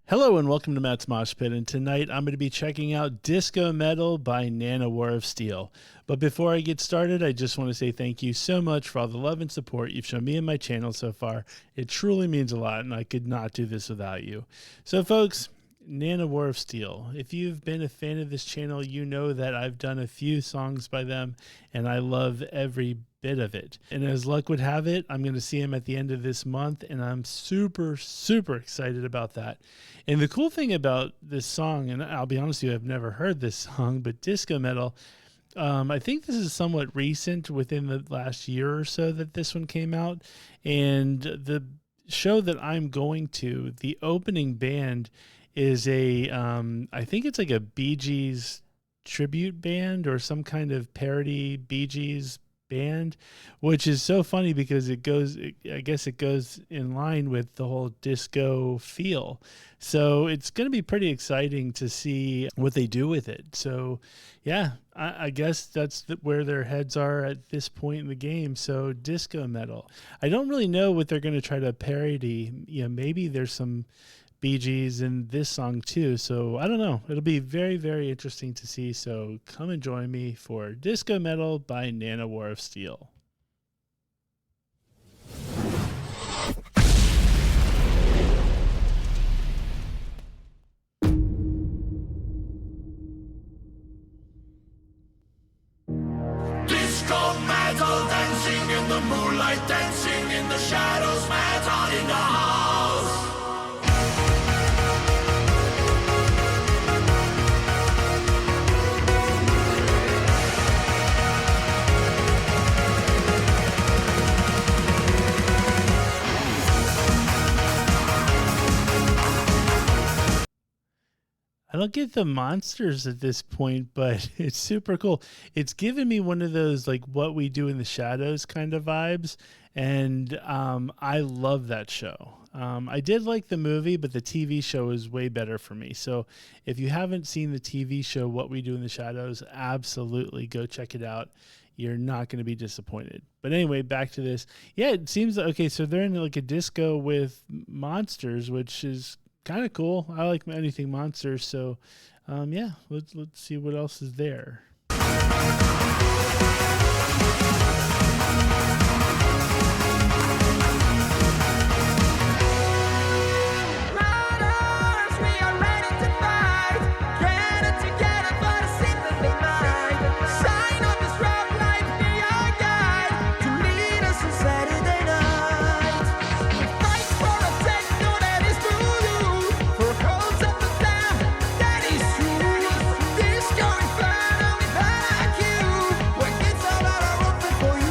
Hello and welcome to Matt's Mosh Pit, and tonight I'm going to be checking out Disco Metal by Nanowar of Steel. But before I get started, I just want to say thank you so much for all the love and support you've shown me and my channel so far. It truly means a lot, and I could not do this without you. So folks, Nanowar of Steel. If you've been a fan of this channel, you know that I've done a few songs by them, and I love every bit of it. And as luck would have it, I'm going to see him at the end of this month, and I'm super excited about that. And the cool thing about this song, and I'll be honest with you, I've never heard this song, but Disco Metal, I think this is somewhat recent, within the last year or so that this one came out. And the show that I'm going to, the opening band is I think it's like a Bee Gees tribute band or some kind of parody Bee Gees band, which is so funny because I guess it goes in line with the whole disco feel. So it's going to be pretty exciting to see what they do with it. So yeah, I guess that's where their heads are at this point in the game. So Disco Metal. I don't really know what they're going to try to parody. Maybe there's some Bee Gees in this song too, so I don't know. It'll be very interesting to see, so come and join me for Disco Metal by Nanowar of Steel. Disco metal, dancing in the moonlight, dancing in the shadows, metal in the house. I don't get the monsters at this point, but it's super cool. It's given me one of those like What We Do in the Shadows kind of vibes, and I love that show. I did like the movie, but the TV show is way better for me. So if you haven't seen the TV show What We Do in the Shadows, absolutely go check it out. You're not going to be disappointed. But anyway, back to this. Yeah, it seems okay. So they're in like a disco with monsters, which is kind of cool. I like anything monsters, so yeah, let's see what else is there. Disco Inferno, we like you. What gets all our open for you?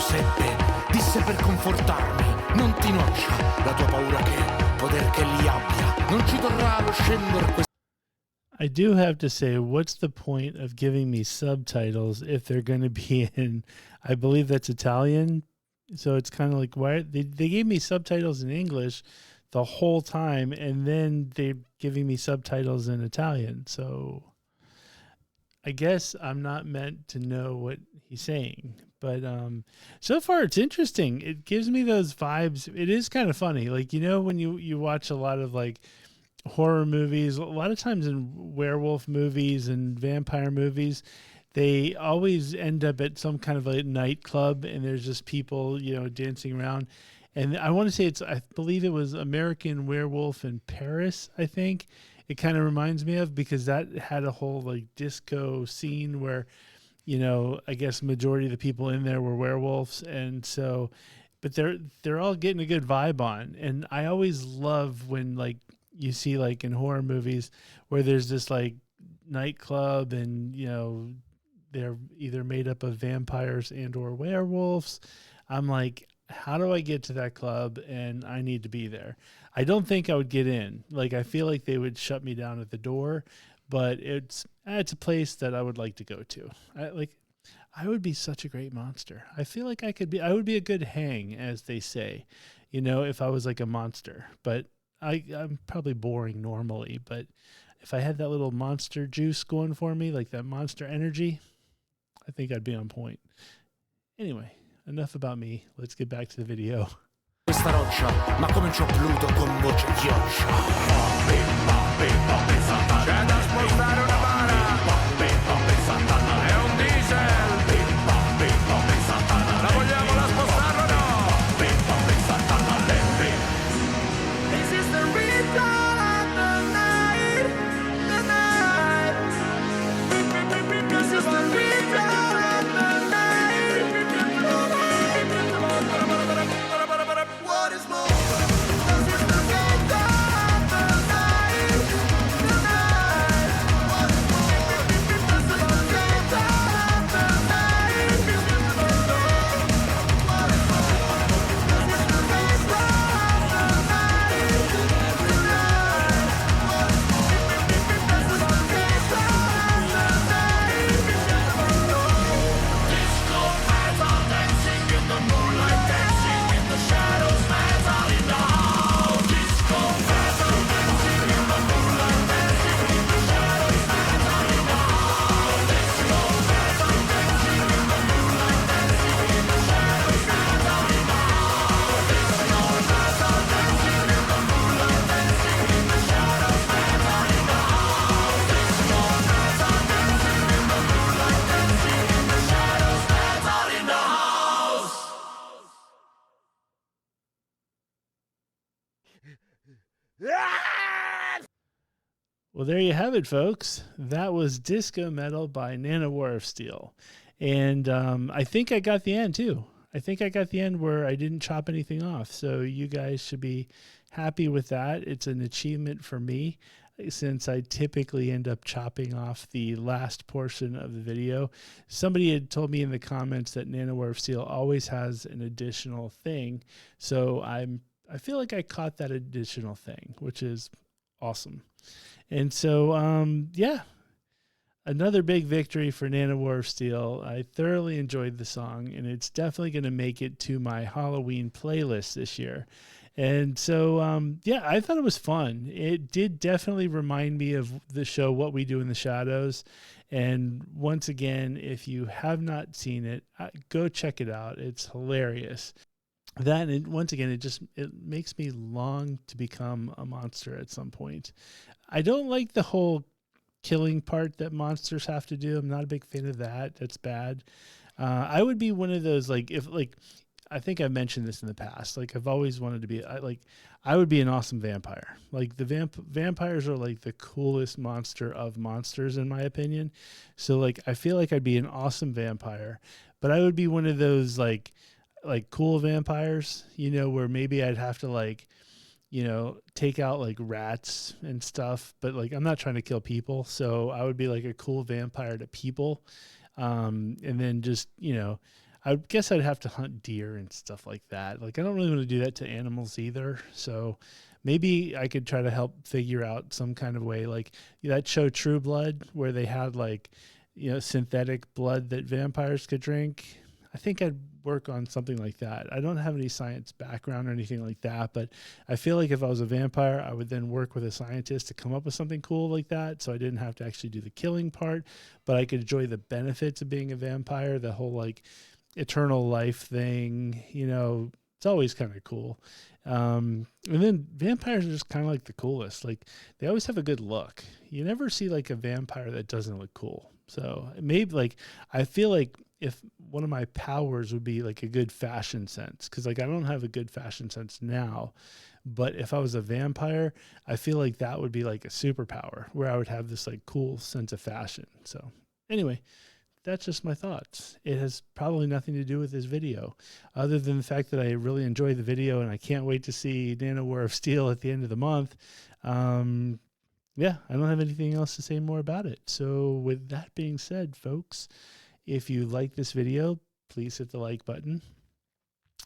seppe, disse per confortarmi, non ti noccia la tua paura che poter che li abbia, non ci torrà lo scendere. I do have to say, what's the point of giving me subtitles if they're going to be in, I believe that's Italian. So it's kind of like, why they gave me subtitles in English the whole time, and then they're giving me subtitles in Italian. So I guess I'm not meant to know what he's saying. But so far it's interesting. It gives me those vibes. It is kind of funny. Like, you know, when you watch a lot of like horror movies, a lot of times in werewolf movies and vampire movies, they always end up at some kind of a nightclub and there's just people, you know, dancing around. And I want to say I believe it was American Werewolf in Paris, I think. It kind of reminds me of, because that had a whole like disco scene where, you know, I guess majority of the people in there were werewolves. And so, but they're all getting a good vibe on. And I always love when like you see like in horror movies where there's this like nightclub and, you know, they're either made up of vampires and or werewolves. I'm like, how do I get to that club? And I need to be there. I don't think I would get in. Like, I feel like they would shut me down at the door, but it's a place that I would like to go to. I would be such a great monster. I feel like I would be a good hang, as they say, you know, if I was like a monster. But I'm probably boring normally, but if I had that little monster juice going for me, like that monster energy, I think I'd be on point. Anyway, enough about me. Let's get back to the video. Questa roccia, ma cominciò Pluto con voce chioscia. C'è da spostare una bara, è un diesel. La vogliamo la spostare o no? This is the return of the night, the night. This is the return of the night, what is more? This is the return of the night, the night. What is more? This is the return of the night, what is Well, there you have it, folks. That was Disco Metal by Nanowar of Steel. And I think I got the end, too. I think I got the end where I didn't chop anything off. So you guys should be happy with that. It's an achievement for me, since I typically end up chopping off the last portion of the video. Somebody had told me in the comments that Nanowar of Steel always has an additional thing. So I feel like I caught that additional thing, which is awesome. And so, yeah, another big victory for Nanowar of Steel. I thoroughly enjoyed the song, and it's definitely going to make it to my Halloween playlist this year. And so, yeah, I thought it was fun. It did definitely remind me of the show What We Do in the Shadows. And once again, if you have not seen it, go check it out. It's hilarious. That, and once again, it makes me long to become a monster at some point. I don't like the whole killing part that monsters have to do. I'm not a big fan of that. That's bad. I would be one of those, like, if like, I think I've mentioned this in the past. Like, I've always wanted to be I would be an awesome vampire. Like, the vampires are like the coolest monster of monsters, in my opinion. So like, I feel like I'd be an awesome vampire, but I would be one of those like cool vampires, you know, where maybe I'd have to like, you know, take out like rats and stuff, but like, I'm not trying to kill people. So I would be like a cool vampire to people. And then just, you know, I guess I'd have to hunt deer and stuff like that. Like I don't really want to do that to animals either. So maybe I could try to help figure out some kind of way, like that show True Blood, where they had like, synthetic blood that vampires could drink. I think I'd work on something like that. I don't have any science background or anything like that, but I feel like if I was a vampire, I would then work with a scientist to come up with something cool like that. So I didn't have to actually do the killing part, but I could enjoy the benefits of being a vampire, the whole like eternal life thing, it's always kind of cool. And then vampires are just kind of like the coolest. Like they always have a good look. You never see like a vampire that doesn't look cool. So maybe like, I feel like if one of my powers would be like a good fashion sense, because like I don't have a good fashion sense now, but if I was a vampire, I feel like that would be like a superpower where I would have this like cool sense of fashion. So anyway, that's just my thoughts. It has probably nothing to do with this video, other than the fact that I really enjoy the video and I can't wait to see Nanowar of Steel at the end of the month. Yeah, I don't have anything else to say more about it. So with that being said, folks, if you like this video, please hit the like button.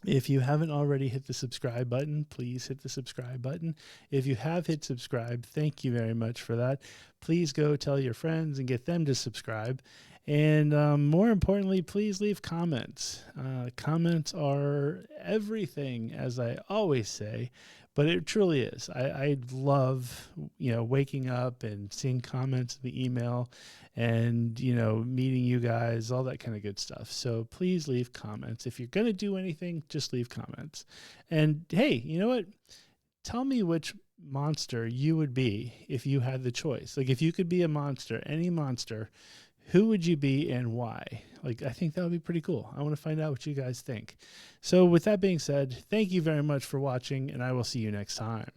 If you haven't already hit the subscribe button, please hit the subscribe button. If you have hit subscribe, thank you very much for that. Please go tell your friends and get them to subscribe. And more importantly, please leave comments. Comments are everything, as I always say, but it truly is. I love, waking up and seeing comments in the email and, meeting you guys, all that kind of good stuff. So please leave comments. If you're going to do anything, just leave comments. And hey, you know what? Tell me which monster you would be if you had the choice. Like if you could be a monster, any monster, who would you be and why? Like, I think that would be pretty cool. I want to find out what you guys think. So with that being said, thank you very much for watching, and I will see you next time.